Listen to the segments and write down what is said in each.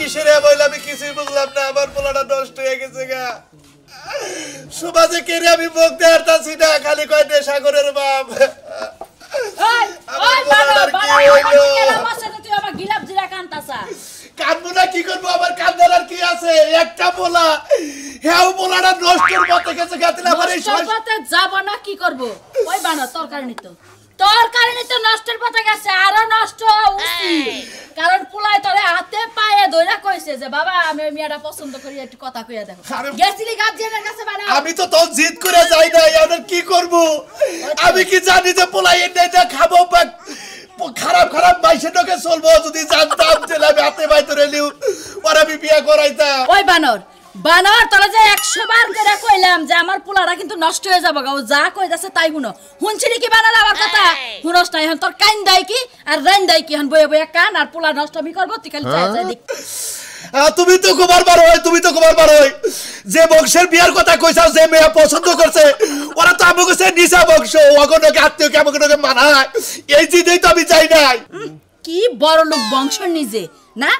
কিসের বইলা আমি কিছুই বুঝলাম না আমার পোলাটা নষ্ট হয়ে গেছে গা সমাজে কেড়ে আমি মুখ দেখাচ্ছি না খালি কয় নেশাখোরের বাপ কান্দবো না কি করবো আমার কান্দার আর কি আছে একটা পোলা হ্যাঁ পোলাটা নষ্টের পথে গেছে গাতিল আমার এই পথে যাব না কি করব ওই বানা তরকারি নিত নষ্টের পথে গেছে আরো নষ্ট উচিত কারণ পোলাই তোরে হাতে পায়ে ধইরা কইছে যে বাবা আমি ওই মেয়েটা পছন্দ করি একটু কথা কইয়া দেখো গেছিলি গার্জিয়ানের কাছে বানা আমি তো তোর জিদ করে যাই না এখন কি করব আমি কি জানি যে পোলাই এটা খাবো খারাপ খারাপ মাইসে ঢোকে চলবো যদি জানতাম যে আমি হাতে পায়ে ধরে লিউ ওর আমি বিয়ে করাইতাম ওই বানর তোরা যে 100 বার করে কইলাম যে আমার পোলাটা কিন্তু নষ্ট হয়ে যাবে গো যা কই যাচ্ছে তাই শুনো শুনছিলি কি বানালা আমার কথা শুনস না এখন তোর কান দাই কি আর রাইন দাই কি এখন বয়ে বয়ে কান আর পোলা নষ্ট আমি করব তুই খালি চাই দেখ তুমি তো কুমার বার হই যে বংশের বিয়ার কথা কইছাও যে মেয়ে পছন্দ করছে ওরা তো আমাকে সে নিসা বংশ ওগনকে আত্মীয় কে আমাকে মানায় এই জিদেই তো আমি চাই নাই কি বড় লোক বংশ নিজে না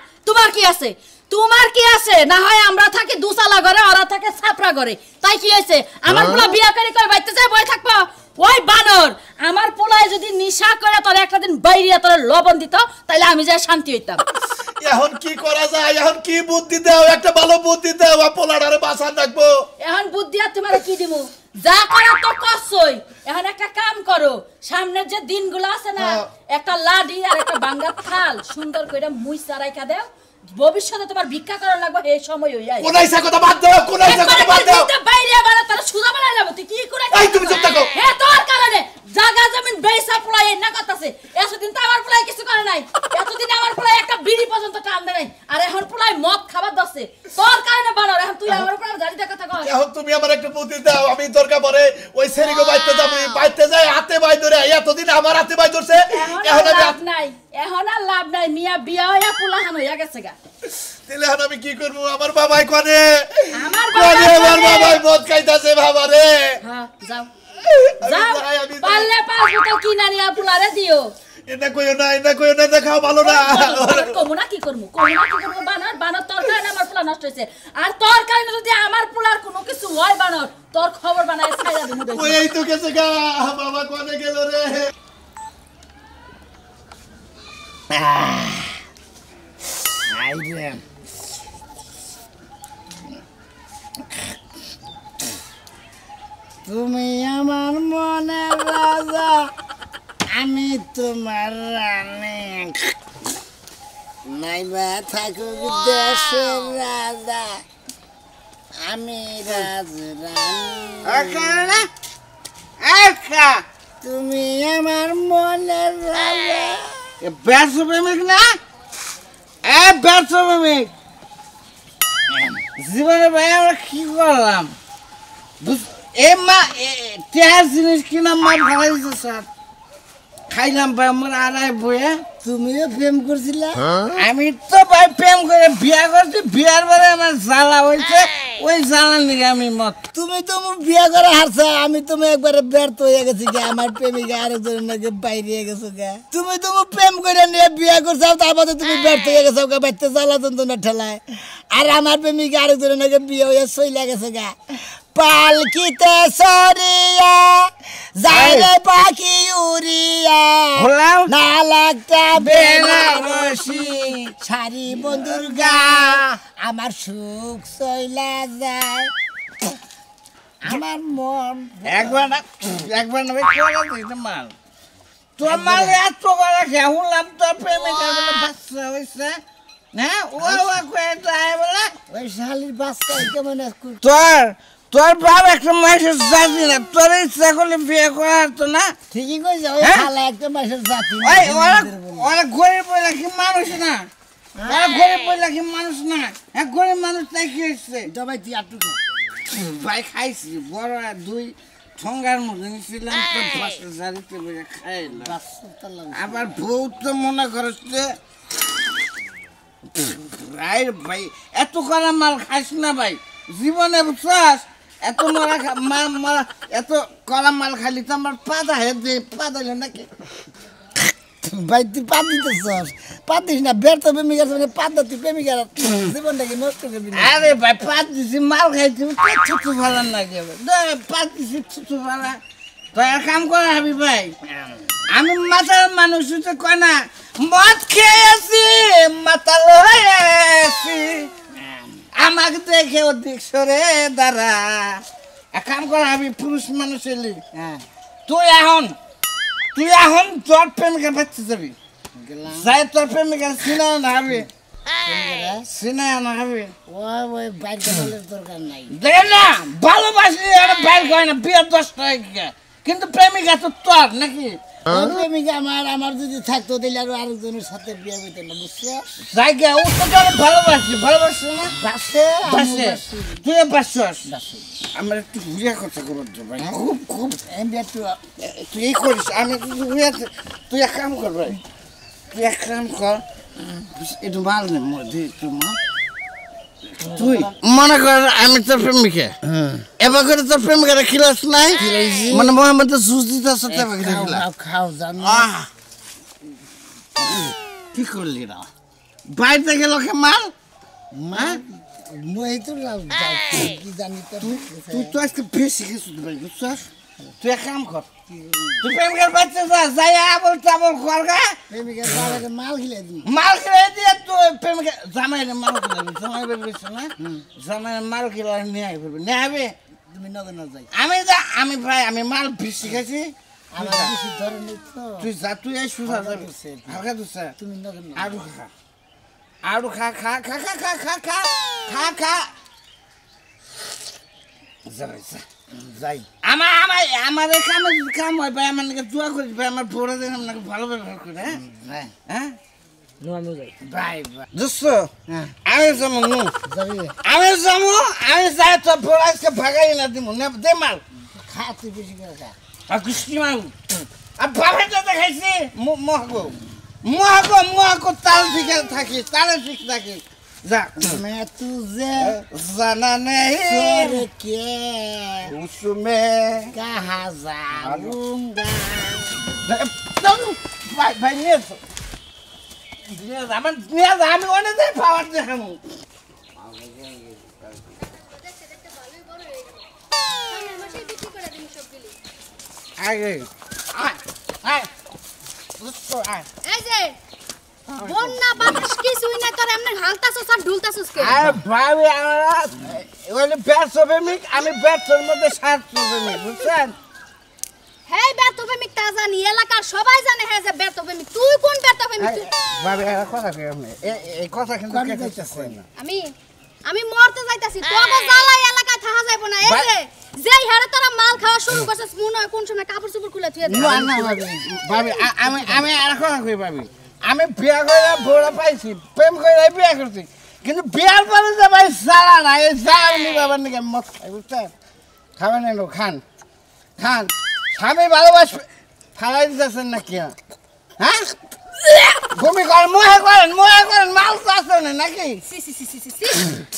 তোমার কি আছে না হয় আমরা থাকি দুসালা ঘরে ওরা থাকে ছাপরা ঘরে তাই কি হইছে আমার পোলা বিয়া করে কই বাইতে যায় বই থাকবো ওই বানর আমার পোলায় যদি নিশা করে তোর একটা দিন বাইরিয়া তোর লবণ দিত তাইলে আমি যাই শান্তি হইতাম এখন কি করা যায় এখন কি বুদ্ধি দাও একটা ভালো বুদ্ধি দাও পোলাটারে বাঁচান রাখবো এখন বুদ্ধি আর তোমারে কি দিমু যা করা তো করছই এখন একটা কাম করো সামনের যে দিনগুলো আছে না একটা লাডি আর একটা বাঙ্গা থাল সুন্দর কইরা মুইসা রাইখা দাও ভবিষ্যতে তোমার ভিক্ষা করা লাগবে এই সময় হইয়া কোনাইসা কথা বাদ দাও বাইরে আবার তারা সুদা বানাই লাভ তুই কি করে এই তুমি চুপ থাকো হে তোর কারণে জায়গা জমিন বেইসা পুলাই না করতেছে এতদিন তো আমার পুলাই কিছু করে নাই এতদিন আমার পুলাই একটা বিড়ি পর্যন্ত টান দেয় নাই আর এখন পুলাই মদ খাবার দছে তোর কারণে বানর এখন তুই আমার উপর জারি কথা কর এখন তুমি আমার একটা বুদ্ধি দাও আমি দরকার পড়ে ওই সেরিগো বাইতে যাই হাতে বাই ধরে এতদিন আমার হাতে বাই ধরছে এখন আর লাভ নাই মিয়া বিয়া হইয়া পুলাহান হইয়া গেছে গা তাহলে এখন আমি কি করব আমার বাবাই কোনে আমার বাবাই মদ খাইতাছে বাবা রে হ্যাঁ যাও পারলে পাঁচ বোতল কিনা নিয়া পুলারে দিও এটা কইও না দেখাও ভালো না কমুনা কি করব বানর তোর কারণে আমার পোলা নষ্ট হইছে আর তোর কারণে যদি আমার পোলার কোনো কিছু হয় বানর তোর খবর বানায় ছাইরা দিমু দেখ ওই এই তো গেছে গা বাবা কোনে গেল রে আইরে তুমি আমার মনের রাজা আমি তোমার রানী নাইবা থাকুক দেশের রাজা আমি রাজরানী তুমি আমার মনের রাজা ব্যর্থ প্রেমিক না ব্যর্থ প্রেমিক জীবনে ভাই আমরা কি করলাম জিনিস কিনা মা ভাড়া দিচ্ছে স্যার খাইলাম ভাই আমার আড়াই বইয়ে তুমিও প্রেম করছিলা আমি তো ভাই প্রেম করে বিয়া করছি বিয়ার পরে আমার জ্বালা হয়েছে ওই জ্বালার নিকে আমি মত তুমি তো বিয়া করে হারছা আমি তুমি একবারে ব্যর্থ হয়ে গেছি গে আমার প্রেমিকা আরেকজনের নাকি বাইরে গেছো গে তুমি প্রেম করে নিয়ে বিয়া করছো তারপরে তুমি ব্যর্থ হয়ে গেছো গে বাচ্চা জ্বালা যন্ত্রণা ঠেলায় আর আমার প্রেমিকা আরেকজনের নাকি বিয়ে হয়ে চইলা গেছে গা পালকিতে সরিয়া যাইলে পাখি উড়িয়া না লাগতা বেনারসি সারি বন্ধুর গা আমার সুখ চইলা যায় আমার মন একবার না মাল তোর মাল এত করে শুনলাম তোর প্রেমিকা বাচ্চা হয়েছে হ্যাঁ ওই শালির বাচ্চা কেমন তোর বাপ একটা মাসের জাতি না তোর ইচ্ছা করলে বিয়ে করার তো না ঠিকই কইছে ওই শালা একটা মাসের জাতি ওরা গরিব বলে কি মানুষ না ওরা গরিব বলে কি মানুষ না এক গরিব মানুষ তাই কি হচ্ছে ভাই তুই আটটুকু ভাই খাইছি বড় দুই ঠঙ্গার মধ্যে নিয়েছিলাম তো বাসা জারিতে বলে খাইলাম আবার বউ তো মনে করছে ভাই এত করা মাল খাইস না ভাই জীবনে বুঝছাস এত এত কলা মাল খালি তো আমার পাদা হে পাদালে নাকি ভাই তুই পাত দিতেছস পাত দিস না ব্যর্থ প্রেমিকার সঙ্গে পাত দা তুই প্রেমিকার জীবনটাকে নষ্ট করবি না আরে ভাই পাত দিছি মাল খাইছি ছুটু ফালান না কে পাত দিছি ছুটু ফালা তো এক কাম কর হাবি ভাই আমি মাতাল মানুষ তো কয় না মদ খেয়েছি মাতাল হয়েছি আমাকে দেখে অধিক সরে দাঁড়া এক কাম কর আমি পুরুষ মানুষ এলি তুই এখন তোর প্রেমিকার বাচ্চা যাবি যাই তোর প্রেমিকার সিনা না হবে সিনা না হবে ওই বাইক বলার দরকার নাই দেখ না ভালোবাসি আর বাইক হয় না বিয়ে 10 টাকা কিন্তু প্রেমিকা তো তোর নাকি প্রেমিকা আমার যদি থাকতো তাহলে আরো আরেকজনের সাথে বিয়ে হইতো না বুঝছো জায়গা ও তো ভালোবাসে না বাসে তুই বাসছস আমার একটু ঘুরিয়া কথা করতে ভাই খুব এমবি তুই এই করিস আমি ঘুরিয়া তুই এক কাম কর ভাই তুই এক কাম কর একটু মাল নে মধ্যে একটু মা তুই মনে কর আমি তোর প্রেমিকা এবার করে তোর প্রেমিকারে খিলাস নাই মানে মোহাম্মদ জুস দিতেছ খাও জানো কি করলি না বাইরে থেকে লোকে মাল কি জানি তুই তো আজকে বেশি কিছু ভাই বুঝছস তুই এক কাম কর তুই প্রেমিকার বাচ্চা যা যাই আবল চাবল করগা প্রেমিকার বাবাকে মাল খিলাই দিয়ে তুই প্রেমিকা জামাইরে মাল খিলাই জামাই বেরবেছ না জামাইরে মাল খিলাই নিয়ে আইবে নিয়ে আইবে তুমি নগে না যাই আমি ভাই আমি মাল বেশি খাইছি আমার বেশি ধরে নি তো তুই যা তুই এই সুজা যাবি হালকা দুসা তুমি নগে না আড়ু খা যাই আমার কাম হয় ভাই আমার নাকি দোয়া করিস ভাই আমার বড় দিন আপনাকে ভালো ব্যবহার করে হ্যাঁ হ্যাঁ ভাই দোস্ত আমি যাই তো বড় আজকে ভাগাই না দিব দে মাল খা তুই বেশি করে খা আর কৃষ্টি মাল আর বাবার দাদা খাইছি মহাকো তাল ঠিক থাকি তালে ঠিক থাকি যা मैं तुझे जाना नहीं क्या उसमें कहाँ जाऊंगा भाई নিয়ে আমি অনেক পাওয়ার দেখাবো আগে এই যে বন্যা বাতাস কিছুই না তোর এমনি হালতাছস আর ঢুলতাছস কে আরে ভাই আমরা ওই ব্যর্থপ্রেমিক আমি ব্যর্থের মধ্যে স্বার্থপ্রেমিক বুঝছেন হেই ব্যর্থপ্রেমিক তা জানি এলাকার সবাই জানে হে যে ব্যর্থপ্রেমিক তুই কোন ব্যর্থপ্রেমিক ভাই কথা কই আমি এই কথা কিন্তু কে কইতাছে না আমি মরতে যাইতাছি তোগো জ্বালাই এলাকায় থাকা যাইব না এই যে যেই হারে তোরা মাল খাওয়া শুরু করছস মনে হয় কোন সময় কাপড় চোপড় খুলে থুয়ে দে না ভাবি আমি আর কথা কই ভাবি আমি বিয়া করে বড় পাইছি প্রেম করে বিয়া করছি কিন্তু বিয়ার পরে যে ভাই সারা না এই জানি বাবার নাকি মত খাই বুঝছেন খাবেন না খান স্বামী ভালোবাসবে ফালাই দিতেছেন না কি হ্যাঁ ভূমি করেন মোহে করেন মাল তো আছে না নাকি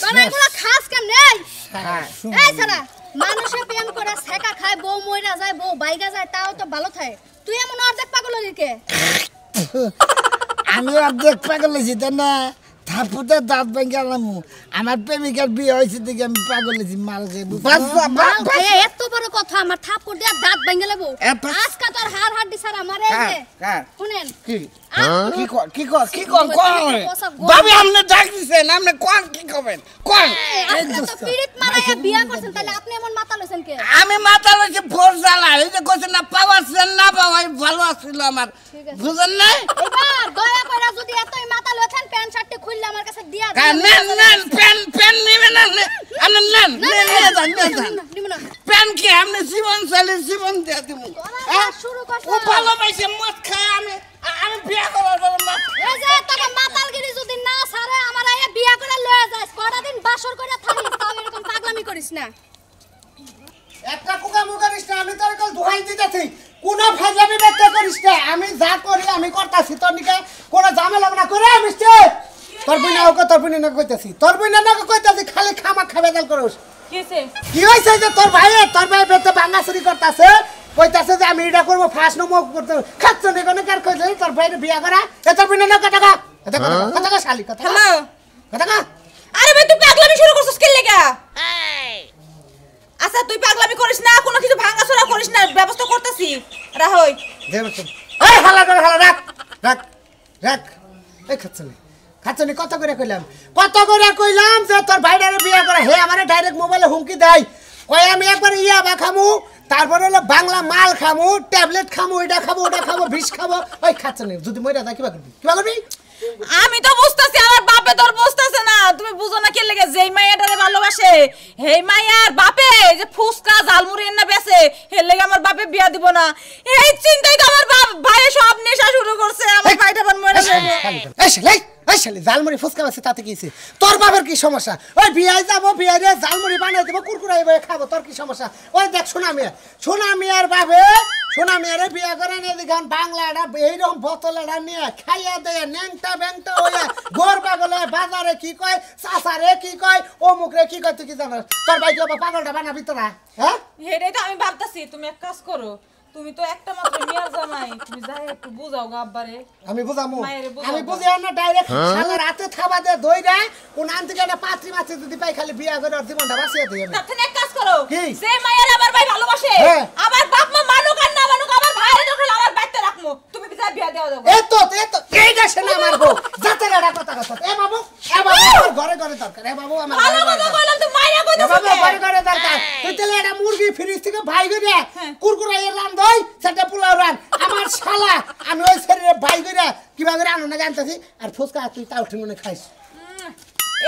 তোরা এগুলো খাস কেন নেই এই সারা মানুষে প্রেম করে শেখা খায় বউ মইরা যায় বউ বাইগা যায় তাও তো ভালো থাকে তুই এমন অর্ধেক পাগল হলি কে আমি অর্ধেক পাগল হয়েছি তাই না থাপুতে দাঁত ভেঙে গেলাম আমার প্রেমিকার বিয়ে হয়েছে দেখে আমি পাগল হয়েছি মাল খেয়ে এত বড় কথা আমার থাপুর দিয়ে দাঁত ভেঙে লেবো আজকে তোর হাড় হাড্ডি সারা মারে শুনেন কি ভাবি আপনি ডাক দিছেন আপনি কোন কি করবেন কোন তো পীড়িত মারাইয়া বিয়া করছেন তাহলে আপনি এমন মাথা লইছেন কে আমি মাথা লইছি ভোর জ্বালা এই যে কইছেন না পাওয়াছেন না পাওয়াই ভালো আছিল আমার বুঝেন না এবার দয়া করে যদি এতই মাথা লইছেন প্যান্ট শার্টে খুললে আমার কাছে দিয়া নেন পেন নেবেন না আপনি নেন পেন কি আপনি জীবন চালি জীবন দিয়ে দিব শুরু করছ ও ভালো পাইছে মদ খায় আমি বিয়া করার পর মদ এই যে তোকে মাতালগিরি যদি না ছাড়ে আমার আয়া বিয়া করে লয়ে যাস কটা দিন বাসর করে থাকিস তাও এরকম পাগলামি করিস না একটা কুকামু করিস না আমি তোর কল ধোয়াই দিতেছি কোন ফাজলামি ব্যক্ত করিস না আমি যা করি আমি করতাছি তোর নিকে কোন ঝামেলা না করে মিস্তে তোর বিনা ওকে তোর বিনা না কইতাছি তোর বিনা না কইতাছি খালি খামা খাবে দাল করস কিছে কি হইছে যে তোর ভাই বেতে বাংলা চুরি করতাছে কইতাছে যে আমি এটা করব ফার্স্ট নমক করতে খাচ্ছ নে কোন কার কইলে তোর ভাইরে বিয়া করা এত বিনা না কথা কথা শালি কথা হ্যালো কথা আরে ভাই তুই পাগলামি শুরু করছিস কি লাগা আচ্ছা তুই পাগলামি করিস না কোনো কিছু ভাঙাচোরা করিস না ব্যবস্থা করতেছি রাহই দেবছ এই হালা রাখ রাখ রাখ এই খাচ্ছ নে কত করে কইলাম যে তোর ভাইরে বিয়া করা হে আমারে ডাইরেক্ট মোবাইলে হুমকি দেয় কই আমি একবার ইয়াবা খামু তারপরে হলো বাংলা মাল খামু ট্যাবলেট খামু এটা খাবো ওটা খাবো বিষ খাবো ওই খাচ্ছ নে যদি মইরা যা কিবা করবি আমি তো বুঝতাছি আমার বাপে তোর বুঝতাছে না তুমি বুঝো না কি লাগে যেই মাইয়াটারে ভালোবাসে হেই মাইয়ার বাপে যে ফুসকা ঝালমুড়ি এনে বেচে হের লাগি আমার বাপে বিয়া দিব না এই চিন্তাই তো আমার বাপ ভাই সব নেশা শুরু করছে আমার ভাইটা বন মরে যাবে এই শালি জালমুড়ি ফুসকা আছে তাতে কি হইছে তোর বাবার কি সমস্যা ওই বিয়ায় যাবো বিয়ারে জালমুড়ি বানাই দেবো কুরকুরাই বয়ে খাবো তোর কি সমস্যা ওই দেখ সোনা মিয়ার বাবে সোনা মিয়ারে বিয়া করে নিয়ে দেখান বাংলাটা এইরকম বোতলটা নিয়ে খাইয়া দেয় ন্যাংটা ব্যাংটা হইয়া গোর পাগলে বাজারে কি কয় চাচারে কি কয় অমুকরে কি কয় তুই কি জানাস তোর ভাই কি পাগলটা বানাবি তোরা হ্যাঁ হেডাই তো আমি ভাবতাছি তুমি এক কাজ করো তুমি তো একটা মাত্র মিয়ার জামাই তুমি যাই একটু বুঝাও গো আব্বারে আমি বুঝামু মায়েরে বুঝাও আমি বুঝি না ডাইরেক্ট শালার হাতে থাবা দে দইরা কোন আনতে গেলে পাত্রী মাছ যদি পাই খালি বিয়া করে ওর জীবনটা বাঁচিয়ে দিই আমি তাহলে এক কাজ করো কি? যে মায়ের আমার ভাই ভালোবাসে হ্যাঁ। আমার বাপ মা মানুক আর না মানুক আমার ভাইয়ের যখন আমার বাইতে রাখমু তুমি বিজা বিয়া দেও দাও এতো এইটা শোনা আমার বউ যাতে এটা কথা এ বাবু আমার ঘরে দরকার এ বাবু আমার ভালো কথা কইলাম তুই মাইরা এ কইতাছিস বাবু ঘরে দরকার তুই তাহলে এটা মুরগি ফ্রিজ থেকে ভাই করে কুরকুরাই রান দই সেটা পোলাও রান আমার শালা আমি ওই শরীরে ভাই করে কিবা করে আনো না জানতাছি আর ফুসকা তুই তাও ঠিক মনে খাইস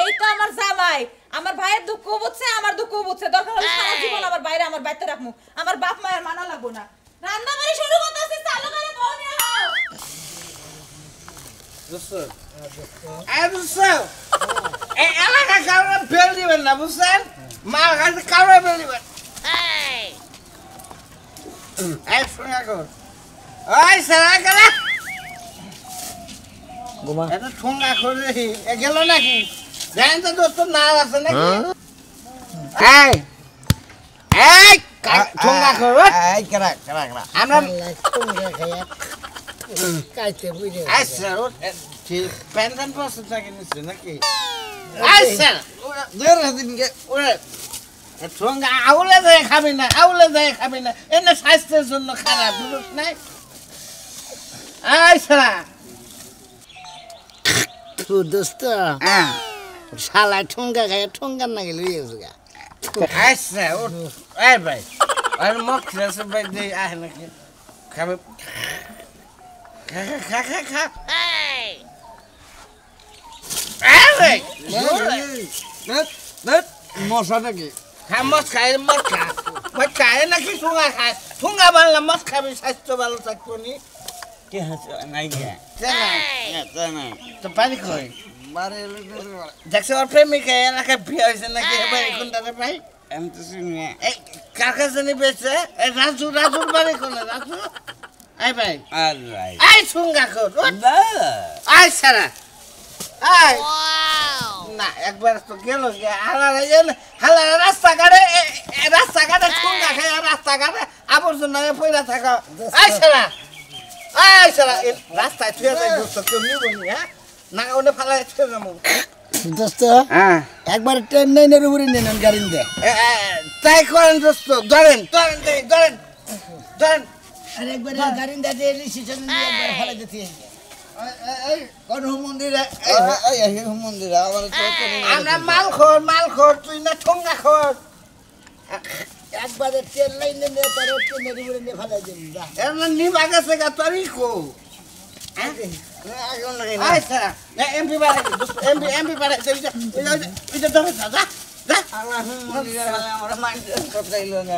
এই তো আমার জামাই আমার ভাইয়ের দুঃখ বুঝছে আমার দুঃখ বুঝছে দরকার হলে সারা জীবন আমার বাইরে আমার বাইতে রাখমু আমার বাপ মায়ের মানা লাগবো না রান্না বাড়ি শুরু করতেছি চালু করে বউ নিয়ে আও এই এলাকা কারণে ফেল দিবেন না বুঝছেন মার কাছে কারণে ফেল দিবেন এই শোনা কর ওই সারা গেলা গোমা এটা ঠোঙ্গা করে গেল নাকি জানেন তো দোস্ত না আছে নাকি এই এই ঠোঙ্গা কর এই কেরা আমরা ঠোঙ্গা খাইয়া কাইতে বুঝে আচ্ছা ঠিক পেনশন পাচ্ছে নাকি নিচ্ছে নাকি আচ্ছা দেড় দিনকে ওরে ঠোঙ্গা আউলে যায় খাবি না এনে স্বাস্থ্যের জন্য খারাপ বুঝছ নাই আচ্ছা দোস্ত শালা ঠোঙ্গা খাইয়া ঠোঙ্গার না গেলে গা আচ্ছা এই ভাই আর মত খেয়েছে ভাই দে আহ নাকি খাবে খা মশা নাকি মদ খায় নাকি ঠুঙ্গা বানলাম মদ খাবি স্বাস্থ্য ভালো থাকবো নি তো পানি কই দেখছে ওর প্রেমিকা এলাকায় বিয়ে হয়েছে নাকি কোনটাতে ভাই আমি তো শুনি কার কাছে নি বেছে রাজুর বাড়ি কোনে রাজু এই ভাই এই ঠুঙ্গা কর আই সারা আই না একবার তো গেল হালা রাস্তাঘাটে ঠুঙ্গা খায় রাস্তাঘাটে আবর্জনা পয়লা থাকা আই সারা রাস্তায় থুয়ে যায় দোস্ত কেউ নিব নি হ্যাঁ না ওনে ফালাই থুয়ে যাবো দোস্ত একবার ট্রেন লাইনের উপরে নেন গাড়ি দে তাই করেন দোস্ত ধরেন আর একবার গাড়ি দে স্টেশন নিয়ে একবার ফেলে দিতে কোন মন্দিরে আমরা মাল খোর তুই না ঠোঙ্গা খোর একবারে ট্রেন লাইনে নিয়ে তার ট্রেনের উপরে নিয়ে ফেলে দিন এর নিবা গেছে গা তোরই কো আচ্ছা এমপি বাড়ে এমপি বাড়ে এটা ধরে যা আমার মাইন্ড কথাইলো না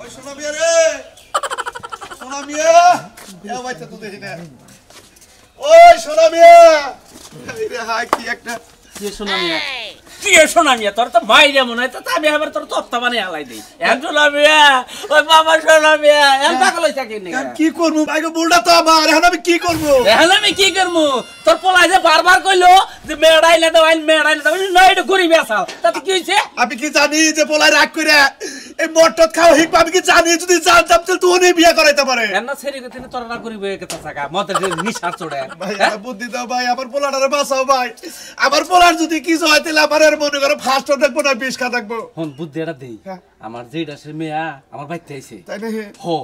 ওই সোনা মিয়া রে সোনা মিয়া এ বাইতে তো দেখি না ওই সোনা মিয়া এই রে হাই কি একটা কে সোনা মিয়া কি শোনা মিয়া তোর তো ভাই যেমন হয় তো আমি আবার তোর তপ্তা বানিয়ে হালাই দিই শোনা মিয়া ওই বাবা শোনা মিয়া পাগল হয়ে থাকে কি করবো ভাই বুলটা তো আমার এখন আমি কি করবো এখন আমি কি করবো তোর পোলাই যে বারবার কইলো যে মেড়াইলে দাও মেড়াইলে দাও নয় এটা গরিব আসাল তাতে কি হয়েছে আমি কি জানি যে পোলাই রাগ করে এই মটট খাও হিক আমি কি জানি যদি জানতাম তাহলে তুই ওনে বিয়ে করাইতে পারে এন্না ছেড়ে গেতে তোর রাগ করিব একা থাকা মতে নিশা চড়ে ভাই বুদ্ধি দাও ভাই আমার পোলাটারে বাঁচাও ভাই আমার পোলার যদি কিছু হয় তাহলে আমার আর মনে করো ফার্স্ট দেখবো না বিষ খা থাকবো হন বুদ্ধি এটা দেই আমার যেটা সে মেয়া আমার বাইতে আইছে তাই না হো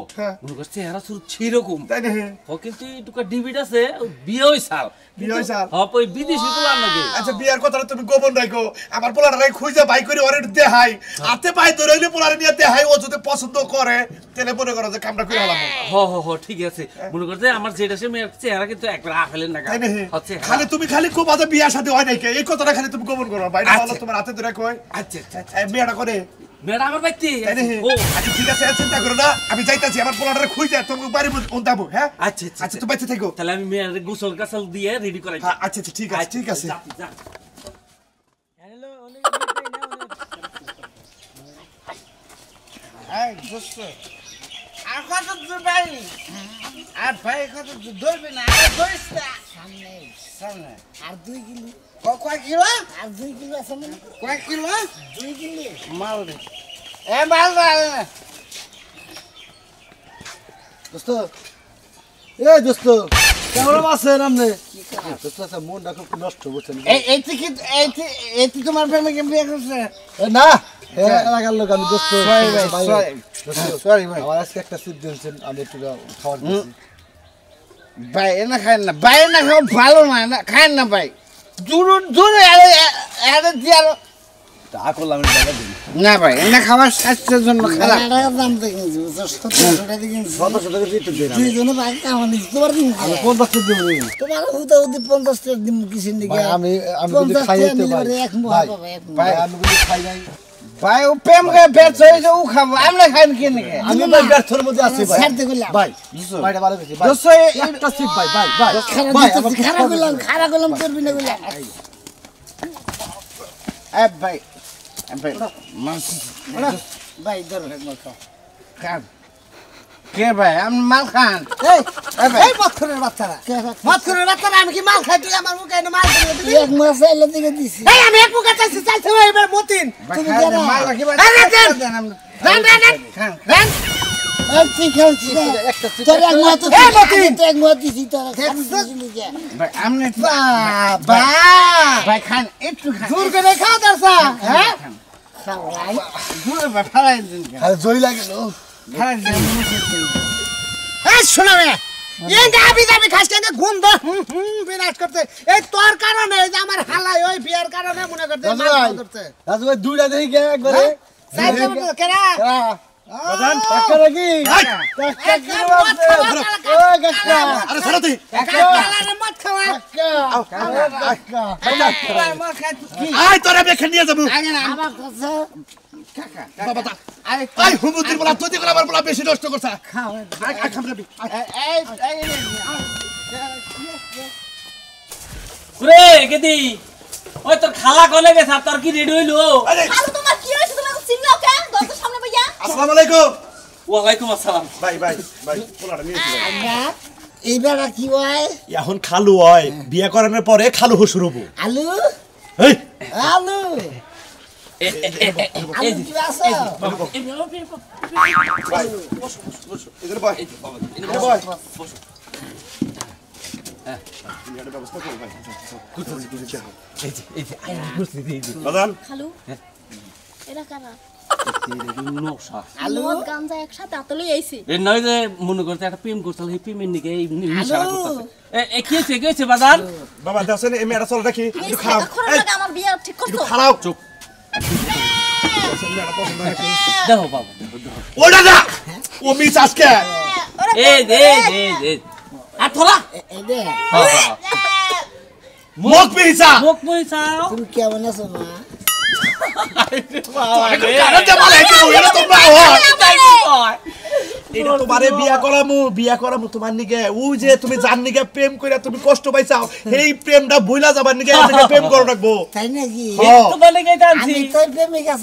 মনে করছে এরা শুধু ছিরকম তাই না ও কিন্তু একটু ডিবিট আছে বিয়ে হইছাল বিয়ে হইছাল ওই বিদেশি পোলার নাকি আচ্ছা বিয়ার কথাটা তুমি গোপন রাখো আমার পোলাটারে খুঁজে বাই করে ওরে দেখাই হাতে পায়ে ধরে হইলে পোলারে নিয়ে দেখাই ও যদি পছন্দ করে তাহলে মনে করো যে কামটা করে হলাম হ ঠিক আছে মনে করছে আমার যেটা সে মেয়ের চেহারা কিন্তু একবার আফেলের না হচ্ছে খালি তুমি খালি খুব আদা বিয়ার সাথে হয় নাই এই কথাটা খালি তুমি গোপন করো ভাই বলো তোমার হাতে ধরে কই আচ্ছা মেয়েটা করে মেয়েটা আমার বাইতে ও আচ্ছা ঠিক আছে চিন্তা করো না আমি যাইতাছি আমার পোলাটারে খুঁজে তোমাকে বাড়ি উন্দাবো হ্যাঁ আচ্ছা আচ্ছা তুমি বাইতে থাকো তাহলে আমি মেয়ের গোসল কাসল দিয়ে রেডি করাই আচ্ছা ঠিক আছে ঠিক আছে আর কত দূর ভাই আর ভাই কত দূর ধরবে না আর ধরিস না সামনে আর 2 কিলো কয় কিলো আর 2 কিলো আছে মানে কয় কিলো 2 কিলো মাল রে এ মাল দোস্ত দোস্ত কেমন আছেন আপনি দোস্ত আচ্ছা মনটা খুব নষ্ট বুঝছেন এই তোমার প্রেমিকে বিয়ে করছে না এলাকার লোক আমি দোস্ত সরি ভাই আমার আজকে একটা সিট দিয়েছেন আমি একটু খাওয়ার দিচ্ছি ভাই না খায় না ভাই না খাও ভালো না খায় না ভাই দূরে আরে দিয়ে তা করলাম আমি টাকা দিই না ভাই না খাবার স্বাস্থ্যের জন্য খারাপ টাকা দাম দেখেছি 70 টাকা দিয়েছি 700 টাকা দিতে দেন দুইজনে ভাই কামানি তোমার দিন আমি 50 টাকা দেব তোমার হুদা হুদি 50 টাকা দিন কিসের দিকে আমি যদি খাই তো ভাই এক মুহা পাবে এক মুহা ভাই আমি যদি খাই নাই ভাই ও প্রেম করে বেচ হয়েছে ও খাবো আমরা খাই কি না আমি ভাই ব্যর্থের মধ্যে আছি ভাই ছাড়তে গেলাম ভাই ভাইটা ভালো গেছে ভাই দোস্ত একটা সিট ভাই ভাই খারাপ গেলাম করবি না গেলাম এ ভাই ভাই ধরো একবার খাও খান কে ভাই আমি মাল খান এই মৎখরের বাচ্চারা মৎখরের বাচ্চারা আমি কি মাল খাই তুই আমার মুখে এনে মাল করে দিবি এক মাস এলে দিকে দিছি এই আমি এক মুখে চাইছি চাইতে হবে এবার মতিন তুমি জানো মাল রাখি ভাই খান আর তুই খাচ্ছি একটা সিট তোর এক মাস তো এই মতিন এক মাস দিছি তোর ভাই আমনে বাবা ভাই খান একটু খান জোর করে খাও দরসা হ্যাঁ খাওয়াই দূরে ভাই ফেলাই দিন খালি জয় লাগে ফেলাই দিন এই শোনা রে এই দাবি দাবি খাস কেন ঘুম দা বিনাশ করতে এই তোর কারণে এই যে আমার হালাই ওই বিয়ার কারণে মনে করতে মাল করতে রাজু ভাই দুইটা দেখি কে একবারে সাইকেল কেরা বাজান টাকা নাকি টাকা কি আছে ওই গাছটা আরে ছাড়ো তুই কালারে মত খাওয়া আয় তোরা বেখে নিয়ে যাবো আমার কাছে বাবা তা আয় হুমুতির বলা তুই করে আমার বলা বেশি নষ্ট করছ খাওয়া আয় খামরাবি রে গেদি ওই তোর খালা কলে গেছে আর তোর কি রেডি হইলো খালু তোমার কি হইছে তুমি চিল্লাও কেন দরজার সামনে বইয়া আসসালামু আলাইকুম ওয়ালাইকুম আসসালাম ভাই পোলাটা নিয়ে আমরা এইবার কি হয় এখন খালু হয় বিয়ে করানোর পরে খালু হসুর হবো আলু এই আলু আলু কি আছে এদের বয় এদের বয় ব্যবস্থা করো ভাই বাজান খালু এরা কারা নকশা আলু গাঞ্জা একসাথে আতলই আইছে এ নয় যে মনে করতে একটা প্রেম করছিল এই প্রেমের নিকে এই নিশারা করতেছে এ কি হয়েছে বাজার বাবা দেখছেন এই মেয়েটা চলে রাখি একটু খারাপ আমার বিয়ে ঠিক করছো খারাপ চুপ দেখো বাবা ওটা না ও মিস আজকে এ আর থলা এই দে মুখ পিছা মুখ মইছাও তুমি কেমন আছো মা কারণ যে বলে কি ওরা তোমরা হয় এটা তোমারে বিয়া করামু তোমার নিকে ওই যে তুমি জান নিকে প্রেম কইরা তুমি কষ্ট পাইছাও এই প্রেমটা ভুলা যাবার নিকে প্রেম করো রাখবো তাই নাকি তোমার লেগে আমি তো প্রেমিকা